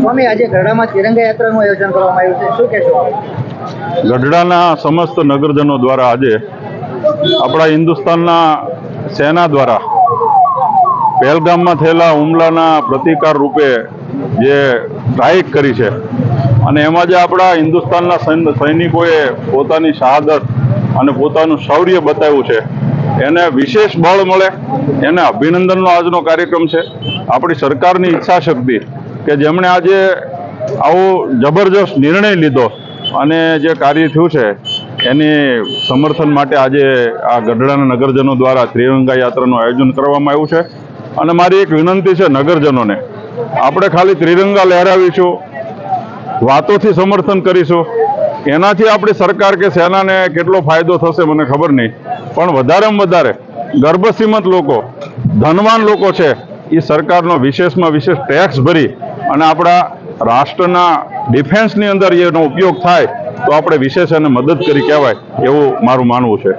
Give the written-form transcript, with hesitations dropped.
સ્વામી, આજે ગઢડામાં તિરંગા યાત્રાનું આયોજન કરવામાં આવ્યું છે, શું કહેશો? ગઢડાના સમસ્ત નગરજનો દ્વારા આજે આપણા હિન્દુસ્તાનના સેના દ્વારા પહેલગામમાં થયેલા હુમલાના પ્રતિકાર રૂપે જે સ્ટ્રાઇક કરી છે અને એમાં જે આપણા હિન્દુસ્તાનના સૈનિકોએ પોતાની શહાદત અને પોતાનું શૌર્ય બતાવ્યું છે એને વિશેષ બળ મળે એને અભિનંદનનો આજનો કાર્યક્રમ છે. આપણી સરકારની ઈચ્છા શક્તિ કે જેમણે આજે આવો જબરજસ્ત નિર્ણય લીધો અને જે કાર્ય થયું છે એની સમર્થન માટે આજે આ ગઢડાના નગરજનો દ્વારા ત્રિરંગા યાત્રાનું આયોજન કરવામાં આવ્યું છે. અને મારી એક વિનંતી છે નગરજનોને, આપણે ખાલી ત્રિરંગા લહેરાવીશું, વાતોથી સમર્થન કરીશું, એનાથી આપણી સરકાર કે સેનાને કેટલો ફાયદો થશે મને ખબર નહીં, પણ વધારેમાં વધારે ગર્ભસીમંત લોકો, ધનવાન લોકો છે એ સરકારનો વિશેષમાં વિશેષ ટેક્સ ભરી અને આપણા રાષ્ટ્રના ડિફેન્સની અંદર એનો ઉપયોગ થાય તો આપણે વિશેષ એને મદદ કરી કહેવાય એવું મારું માનવું છે.